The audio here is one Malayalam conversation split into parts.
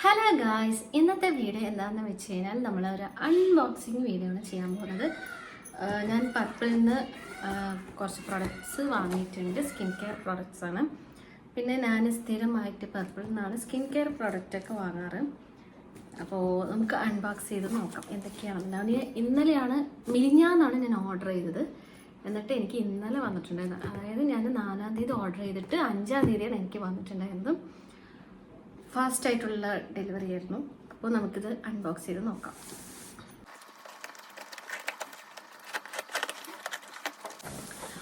ഹലോ ഗായ്സ്, ഇന്നത്തെ വീഡിയോ എന്താണെന്ന് വെച്ച് കഴിഞ്ഞാൽ നമ്മളൊരു അൺബോക്സിങ് വീഡിയോ ആണ് ചെയ്യാൻ പോകുന്നത്. ഞാൻ പർപ്പിളിൽ നിന്ന് കുറച്ച് പ്രൊഡക്ട്സ് വാങ്ങിയിട്ടുണ്ട്. സ്കിൻ കെയർ പ്രൊഡക്ട്സ് ആണ്. പിന്നെ ഞാൻ സ്ഥിരമായിട്ട് പർപ്പിളിൽ നിന്നാണ് സ്കിൻ കെയർ പ്രൊഡക്റ്റൊക്കെ വാങ്ങാറ്. അപ്പോൾ നമുക്ക് അൺബോക്സ് ചെയ്ത് നോക്കാം എന്തൊക്കെയാണെന്ന്. ഇന്നലെയാണ് മിനിഞ്ഞാന്നാണ് ഞാൻ ഓർഡർ ചെയ്തത്. എന്നിട്ട് എനിക്ക് ഇന്നലെ വന്നിട്ടുണ്ടായിരുന്നു. അതായത് ഞാൻ 4-ാം തീയതി ഓർഡർ ചെയ്തിട്ട് 5-ാം തീയതിയാണ് എനിക്ക് വന്നിട്ടുണ്ടായിരുന്നത്. ഫാസ്റ്റ് ആയിട്ടുള്ള ഡെലിവറി ആയിരുന്നു. അപ്പോൾ നമുക്കിത് അൺബോക്സ് ചെയ്ത് നോക്കാം.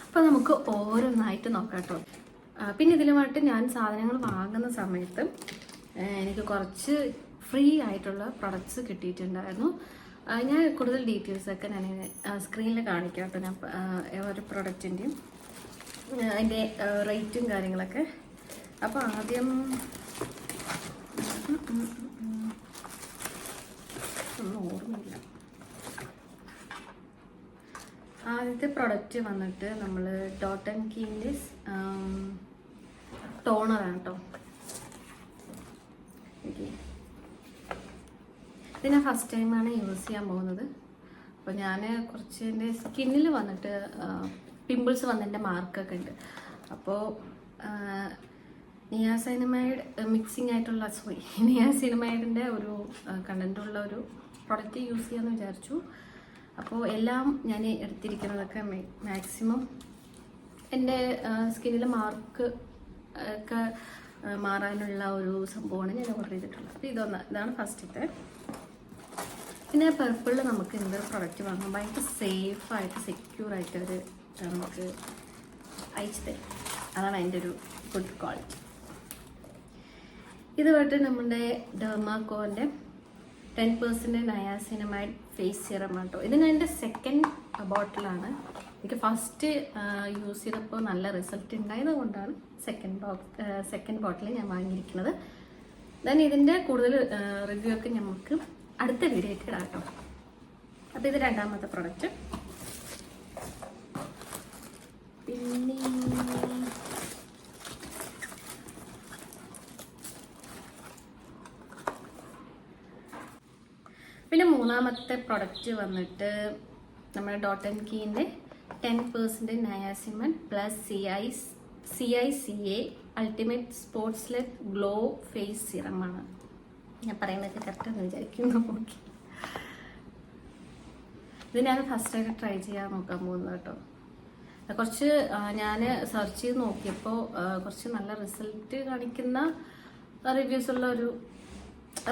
അപ്പോൾ നമുക്ക് ഓരോന്നായിട്ട് നോക്കാം കേട്ടോ. പിന്നെ ഇതിലുമായിട്ട് ഞാൻ സാധനങ്ങൾ വാങ്ങുന്ന സമയത്ത് എനിക്ക് കുറച്ച് ഫ്രീ ആയിട്ടുള്ള പ്രൊഡക്ട്സ് കിട്ടിയിട്ടുണ്ടായിരുന്നു. ഞാൻ കൂടുതൽ ഡീറ്റെയിൽസൊക്കെ ഞാൻ സ്ക്രീനിൽ കാണിക്കാം കേട്ടോ. ഞാൻ ഓരോ പ്രൊഡക്റ്റിൻ്റെയും അതിൻ്റെ റേറ്റും കാര്യങ്ങളൊക്കെ. അപ്പോൾ ആദ്യം ഒന്നും ഓർമ്മയില്ല. ആദ്യത്തെ പ്രൊഡക്റ്റ് വന്നിട്ട് നമ്മൾ ഡോട്ട് ആൻഡ് കീൻ്റെ ടോണറാണ് കേട്ടോ. ഇത് ഞാൻ ഫസ്റ്റ് ടൈമാണ് യൂസ് ചെയ്യാൻ പോകുന്നത്. അപ്പോൾ ഞാൻ കുറച്ച് എൻ്റെ സ്കിന്നിൽ വന്നിട്ട് പിമ്പിൾസ് വന്നതിൻ്റെ മാർക്കൊക്കെ ഉണ്ട്. അപ്പോൾ നിയാസിനമൈഡ് മിക്സിംഗ് ആയിട്ടുള്ള നിയാസിനമൈഡിൻ്റെ ഒരു കണ്ടൻറ്റുള്ള ഒരു പ്രൊഡക്റ്റ് യൂസ് ചെയ്യാമെന്ന് വിചാരിച്ചു. അപ്പോൾ എല്ലാം ഞാൻ എടുത്തിരിക്കുന്നതൊക്കെ മാക്സിമം എൻ്റെ സ്കിന്നിലെ മാർക്ക് ഒക്കെ മാറാനുള്ള ഒരു സംഭവമാണ് ഞാൻ ഓർഡർ ചെയ്തിട്ടുള്ളത്. അപ്പോൾ ഇതാണ് ഫസ്റ്റത്തെ. പിന്നെ പർപ്പിളിൽ നമുക്ക് എന്തൊരു പ്രൊഡക്റ്റ് വാങ്ങാം ഭയങ്കര സേഫായിട്ട് സെക്യൂറായിട്ട് അവർ നമുക്ക് അയച്ചു തരും. അതാണ് അതിൻ്റെ ഒരു ഗുഡ് ക്വാളിറ്റി. ഇത് വന്നിട്ട് നമ്മുടെ ഡെർമാക്കോൻ്റെ 10% നയാസിനമൈഡ് ഫേസ് സിറം ആണ് കേട്ടോ. ഇതിന് എൻ്റെ സെക്കൻഡ് ബോട്ടിലാണ്. എനിക്ക് ഫസ്റ്റ് യൂസ് ചെയ്തപ്പോൾ നല്ല റിസൾട്ട് ഉണ്ടായത് കൊണ്ടാണ് സെക്കൻഡ് ബോട്ടിൽ ഞാൻ വാങ്ങിയിരിക്കുന്നത്. ദെൻ ഇതിൻ്റെ കൂടുതൽ റിവ്യൂ ഒക്കെ നമുക്ക് അടുത്ത വീഡിയോ ആയിട്ട് ഇടാം കേട്ടോ. അപ്പോൾ ഇത് രണ്ടാമത്തെ പ്രൊഡക്റ്റ്. പിന്നെ മൂന്നാമത്തെ പ്രൊഡക്റ്റ് വന്നിട്ട് നമ്മുടെ ഡോട്ട് ആൻഡ് കീൻ്റെ 10% നയാസിമൻ പ്ലസ് CICA അൾട്ടിമേറ്റ് സ്പോർട്സ്ലെറ്റ് ഗ്ലോ ഫേസ് സിറമാണ്. ഞാൻ പറയുന്നതൊക്കെ കറക്റ്റാന്ന് വിചാരിക്കുന്നു. ഓക്കെ, ഇത് ഞാൻ ഫസ്റ്റായിട്ട് ട്രൈ ചെയ്യാൻ നോക്കാൻ പോകുന്നത് കേട്ടോ. കുറച്ച് ഞാൻ സെർച്ച് ചെയ്ത് നോക്കിയപ്പോൾ കുറച്ച് നല്ല റിസൾട്ട് കാണിക്കുന്ന റിവ്യൂസ് ഉള്ള ഒരു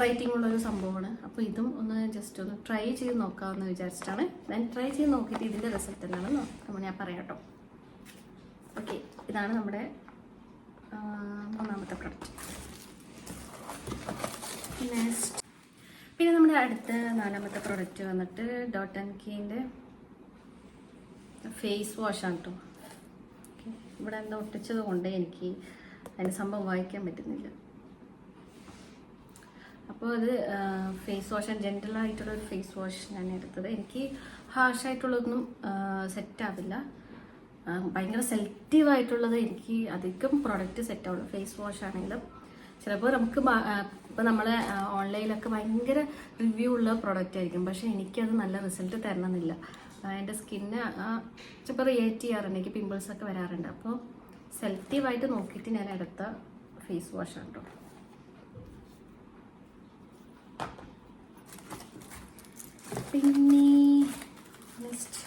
റേറ്റിംഗ് ഉള്ളൊരു സംഭവമാണ്. അപ്പോൾ ഇതും ഒന്ന് ജസ്റ്റ് ഒന്ന് ട്രൈ ചെയ്ത് നോക്കാമെന്ന് വിചാരിച്ചിട്ടാണ്. ഞാൻ ട്രൈ ചെയ്ത് നോക്കിയിട്ട് ഇതിൻ്റെ റിസൾട്ട് എന്താണെന്ന് നമ്മൾ ഞാൻ പറയാം കേട്ടോ. ഓക്കെ, ഇതാണ് നമ്മുടെ മൂന്നാമത്തെ പ്രൊഡക്റ്റ്. നെക്സ്റ്റ് പിന്നെ നമ്മുടെ അടുത്ത നാലാമത്തെ പ്രൊഡക്റ്റ് വന്നിട്ട് ഡോട്ട് ആൻഡ് കീൻ്റെ ഫേസ് വാഷാണ് കേട്ടോ. ഇവിടെ എന്താ ഒട്ടിച്ചത് കൊണ്ട് എനിക്ക് അതിൻ്റെ സംഭവം വായിക്കാൻ പറ്റുന്നില്ല. അപ്പോൾ അത് ഫേസ് വാഷ് ജെൻറ്റലായിട്ടുള്ളൊരു ഫേസ് വാഷ് ഞാൻ എടുത്തത്. എനിക്ക് ഹാർഷായിട്ടുള്ളതൊന്നും സെറ്റാവില്ല. ഭയങ്കര സെലക്റ്റീവായിട്ടുള്ളത് എനിക്ക് അധികം പ്രോഡക്റ്റ് സെറ്റാവുള്ളൂ. ഫേസ് വാഷ് ആണെങ്കിലും ചിലപ്പോൾ നമുക്ക് ഇപ്പോൾ നമ്മൾ ഓൺലൈനിലൊക്കെ ഭയങ്കര റിവ്യൂ ഉള്ള പ്രോഡക്റ്റ് ആയിരിക്കും, പക്ഷേ എനിക്കത് നല്ല റിസൾട്ട് തരണമെന്നില്ല. എൻ്റെ സ്കിന്ന് ചിലപ്പോൾ റിയേറ്റ് ചെയ്യാറുണ്ട്, എനിക്ക് പിമ്പിൾസൊക്കെ വരാറുണ്ട്. അപ്പോൾ സെലക്റ്റീവായിട്ട് നോക്കിയിട്ട് ഞാൻ എടുത്ത ഫേസ് വാഷാണ് കേട്ടോ. പിന്നെ നെക്സ്റ്റ്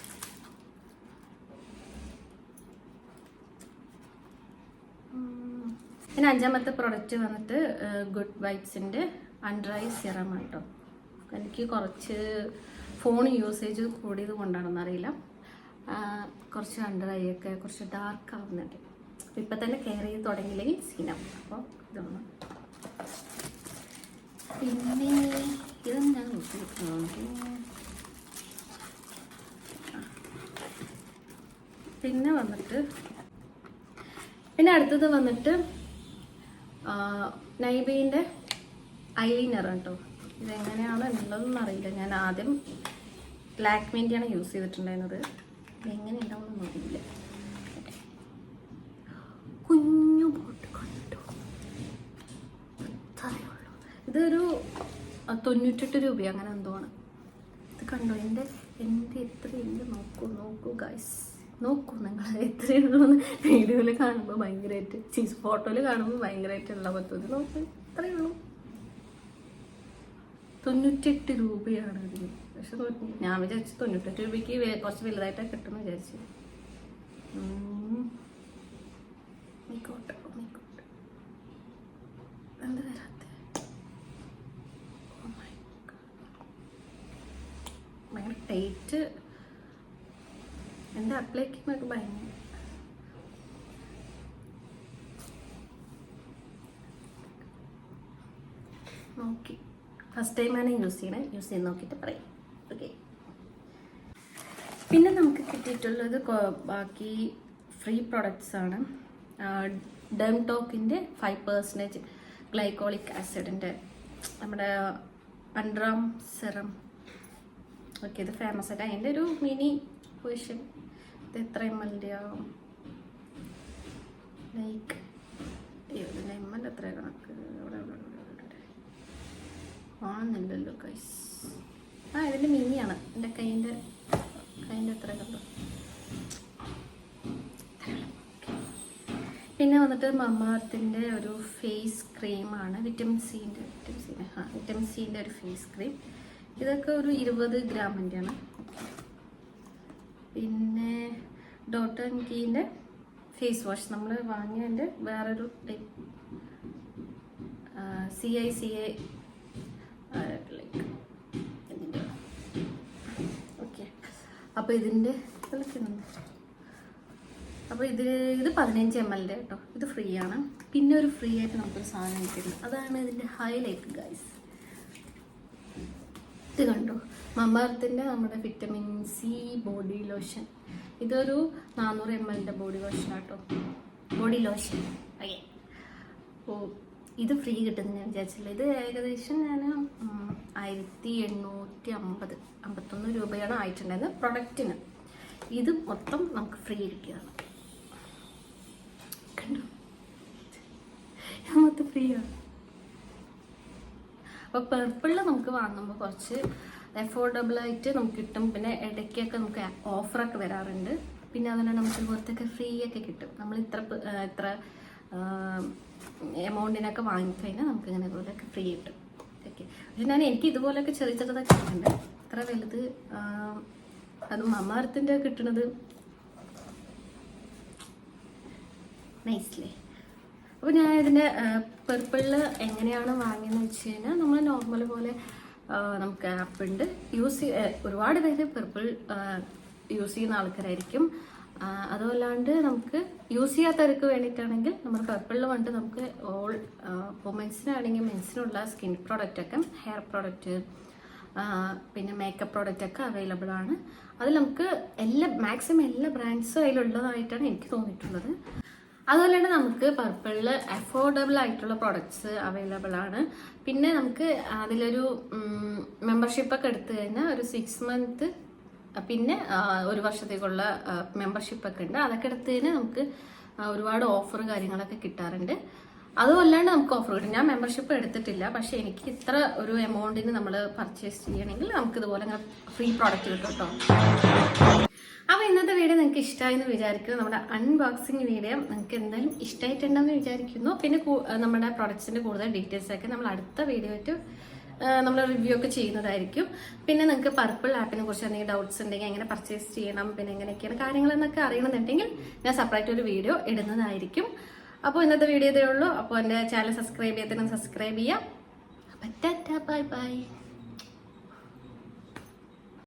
പിന്നെ അഞ്ചാമത്തെ പ്രൊഡക്റ്റ് വന്നിട്ട് ഗുഡ് വൈബ്സിൻ്റെ അണ്ടർ ഐ സിറമാണ് കേട്ടോ. എനിക്ക് കുറച്ച് ഫോൺ യൂസേജ് കൂടിയത് കൊണ്ടാണെന്നറിയില്ല, കുറച്ച് അണ്ടർ ഐ ഒക്കെ കുറച്ച് ഡാർക്ക് ആവുന്നുണ്ട്. അപ്പോൾ ഇപ്പം തന്നെ കെയർ ചെയ്ത് തുടങ്ങിയില്ലെങ്കിൽ സീനാവും. അപ്പോൾ ഇതാണ്. പിന്നെ ഇതൊന്നും ഞാൻ നോക്കിയിരിക്കുന്നു. പിന്നെ അടുത്തത് വന്നിട്ട് നൈബീൻ്റെ ഐലൈനർ കേട്ടോ. ഇതെങ്ങനെയാണ് ഉള്ളതെന്ന് അറിയില്ല. ഞാൻ ആദ്യം ലാക്മേൻ്റെയാണ് യൂസ് ചെയ്തിട്ടുണ്ടായിരുന്നത്. എങ്ങനെ ഉണ്ടാവുമെന്ന് നോക്കിയില്ല. കുഞ്ഞു ബോട്ട് കണ്ടു. ഇതൊരു 98 രൂപ അങ്ങനെ എന്തോ ആണ്. ഇത് കണ്ടോ എൻ്റെ എത്രയുണ്ട് നോക്കൂ ഗൈസ്, നോക്കൂ നിങ്ങൾ എത്രയുള്ളൂ. വീഡിയോയിൽ കാണുമ്പോൾ ഭയങ്കരമായിട്ട് ഫോട്ടോയിൽ കാണുമ്പോൾ ഭയങ്കരമായിട്ടുള്ള പദ്ധതി നോക്കൂ, ഇത്രയേ ഉള്ളൂ. 98 രൂപയാണ് ഇതിന്. പക്ഷെ ഞാൻ വിചാരിച്ചു 98 രൂപയ്ക്ക് കുറച്ച് വലുതായിട്ടൊക്കെ കിട്ടുമെന്ന് വിചാരിച്ചു. എന്ത് വരാത്തെ ഭയങ്കര ടൈറ്റ്. എൻ്റെ അപ്ലൈക്കിങ്ങൊക്കെ ഭയങ്കര നോക്കി ഫസ്റ്റ് ടൈമാണ് യൂസ് ചെയ്ത് നോക്കിയിട്ട് പറയാം. ഓക്കെ, പിന്നെ നമുക്ക് കിട്ടിയിട്ടുള്ളത് ബാക്കി ഫ്രീ പ്രൊഡക്ട്സ് ആണ്. ഡെംടോക്കിൻ്റെ 5% ഗ്ലൈക്കോളിക് ആസിഡിൻ്റെ നമ്മുടെ അണ്ടർആം സെറം. ഓക്കെ, ഇത് ഫേമസ് ആയിട്ട് അതിൻ്റെ ഒരു മിനി വേർഷൻ. ഇത് എത്ര ml ആവും? ലൈക്ക് ഇതിൻ്റെ ml എത്ര കണക്ക് ആണെന്നില്ലല്ലോ ഗൈസ്. ഇതിൻ്റെ മിനിയാണ്. എൻ്റെ കൈൻ്റെ എത്ര കണ്ടോ. പിന്നെ വന്നിട്ട് മമാർത്തിൻ്റെ ഒരു ഫേസ് ക്രീമാണ്, വിറ്റമിൻ സിൻ്റെ ഒരു ഫേസ് ക്രീം. ഇതൊക്കെ ഒരു 20 ഗ്രാമിൻ്റെയാണ്. പിന്നെ ഡോട്ട് ആൻഡ് കീൻ്റെ ഫേസ് വാഷ് നമ്മൾ വാങ്ങിയതിൻ്റെ വേറൊരു ടൈപ്പ് CICA ലൈക്ക് ഇതിൻ്റെ. ഓക്കെ, അപ്പോൾ ഇതിൻ്റെ അപ്പോൾ ഇത് 15 ml കേട്ടോ. ഇത് ഫ്രീ ആണ്. പിന്നെ ഒരു ഫ്രീ ആയിട്ട് നമുക്കൊരു സാധനം കിട്ടുന്നത്, അതാണ് ഇതിൻ്റെ ഹൈലൈറ്റ് ഗൈസ്. ഇത് കണ്ടോ, മമാർത്തിൻ്റെ നമ്മുടെ വിറ്റമിൻ സി ബോഡി ലോഷൻ. ഇതൊരു 400 ml ബോഡി ലോഷൻ കേട്ടോ, ബോഡി ലോഷൻ. ഓക്കെ, ഓ ഇത് ഫ്രീ കിട്ടുമെന്ന് ഞാൻ വിചാരിച്ചില്ല. ഇത് ഏകദേശം ഞാൻ 1851 രൂപയാണ് ആയിട്ടുണ്ടായിരുന്നത് പ്രൊഡക്റ്റിന്. ഇത് മൊത്തം നമുക്ക് ഫ്രീ കിട്ടിയതാണ്. കണ്ടോ, മൊത്തം ഫ്രീ ആണ്. അപ്പോൾ പർപ്പിളിൽ നമുക്ക് വാങ്ങുമ്പോൾ കുറച്ച് അഫോർഡബിളായിട്ട് നമുക്ക് കിട്ടും. പിന്നെ ഇടയ്ക്കൊക്കെ നമുക്ക് ഓഫറൊക്കെ വരാറുണ്ട്. പിന്നെ അതുകൊണ്ട് നമുക്ക് പുറത്തൊക്കെ ഫ്രീ ഒക്കെ കിട്ടും. നമ്മൾ ഇത്ര എമൗണ്ടിനൊക്കെ വാങ്ങിക്കഴിഞ്ഞാൽ നമുക്ക് ഇങ്ങനെ ഇതുപോലെയൊക്കെ ഫ്രീ കിട്ടും. ഓക്കെ, പക്ഷെ എനിക്ക് ഇതുപോലെയൊക്കെ ചെറിയ ചെറുതൊക്കെ കിട്ടുന്നുണ്ട്. ഇത്ര വലുത് അത് മമാർത്തിൻ്റെ കിട്ടുന്നത് നൈസ്ലേ. അപ്പോൾ ഞാൻ ഇതിൻ്റെ പർപ്പിളിൽ എങ്ങനെയാണ് വാങ്ങിയെന്ന് വെച്ച് കഴിഞ്ഞാൽ നമ്മൾ നോർമൽ പോലെ നമുക്ക് ആപ്പുണ്ട്. ഒരുപാട് പേര് പർപ്പിൾ യൂസ് ചെയ്യുന്ന ആൾക്കാരായിരിക്കും. അതുമല്ലാണ്ട് നമുക്ക് യൂസ് ചെയ്യാത്തവർക്ക് വേണ്ടിയിട്ടാണെങ്കിൽ നമ്മൾ പർപ്പിളിൽ വന്നിട്ട് നമുക്ക് ഓൾ വുമൻസിനാണെങ്കിൽ മെൻസിനുള്ള സ്കിൻ പ്രോഡക്റ്റൊക്കെ, ഹെയർ പ്രോഡക്റ്റ്, പിന്നെ മേക്കപ്പ് പ്രോഡക്റ്റൊക്കെ അവൈലബിൾ ആണ്. അതിൽ നമുക്ക് മാക്സിമം എല്ലാ ബ്രാൻഡ്സും അതിലുള്ളതായിട്ടാണ് എനിക്ക് തോന്നിയിട്ടുള്ളത്. അതുപോലെ തന്നെ നമുക്ക് പർപ്പിളിൽ അഫോർഡബിൾ ആയിട്ടുള്ള പ്രോഡക്ട്സ് അവൈലബിൾ ആണ്. പിന്നെ നമുക്ക് അതിലൊരു മെമ്പർഷിപ്പൊക്കെ എടുത്തു കഴിഞ്ഞാൽ ഒരു 6 month പിന്നെ 1 വർഷത്തേക്കുള്ള മെമ്പർഷിപ്പൊക്കെ ഉണ്ട്. അതൊക്കെ എടുത്തു കഴിഞ്ഞാൽ നമുക്ക് ഒരുപാട് ഓഫർ കാര്യങ്ങളൊക്കെ കിട്ടാറുണ്ട്. അതുമല്ലാണ്ട് നമുക്ക് ഓഫർ കിട്ടും. ഞാൻ മെമ്പർഷിപ്പ് എടുത്തിട്ടില്ല, പക്ഷേ എനിക്ക് ഇത്ര ഒരു എമൗണ്ടിന് നമ്മൾ പർച്ചേസ് ചെയ്യണമെങ്കിൽ നമുക്ക് ഇതുപോലെ ഫ്രീ പ്രോഡക്റ്റ് കിട്ടും കേട്ടോ. അപ്പോൾ ഇന്നത്തെ വീഡിയോ നിങ്ങൾക്ക് ഇഷ്ടമായെന്ന് വിചാരിക്കുന്നു. നമ്മുടെ അൺബോക്സിങ് വീഡിയോ നിങ്ങൾക്ക് എന്തായാലും ഇഷ്ടമായിട്ടുണ്ടെന്ന് വിചാരിക്കുന്നു. പിന്നെ നമ്മുടെ പ്രോഡക്ട്സിൻ്റെ കൂടുതൽ ഡീറ്റെയിൽസൊക്കെ നമ്മൾ അടുത്ത വീഡിയോ ആയിട്ട് നമ്മൾ റിവ്യൂ ഒക്കെ ചെയ്യുന്നതായിരിക്കും. പിന്നെ നിങ്ങൾക്ക് പർപ്പിൾ ആപ്പിനെ കുറിച്ച് എന്തെങ്കിലും ഡൗട്ട്സ് ഉണ്ടെങ്കിൽ എങ്ങനെ പർച്ചേസ് ചെയ്യണം, പിന്നെ എങ്ങനെയൊക്കെയാണ് കാര്യങ്ങളെന്നൊക്കെ അറിയണമെന്നുണ്ടെങ്കിൽ ഞാൻ സെപ്പറേറ്റ് ഒരു വീഡിയോ ഇടുന്നതായിരിക്കും. അപ്പോൾ ഇന്നത്തെ വീഡിയോ ഇതേ ഉള്ളൂ. അപ്പോൾ എൻ്റെ ചാനൽ സബ്സ്ക്രൈബ് ചെയ്യാൻ സബ്സ്ക്രൈബ് ചെയ്യാം. അപ്പോൾ ടാറ്റാ, ബൈ ബൈ.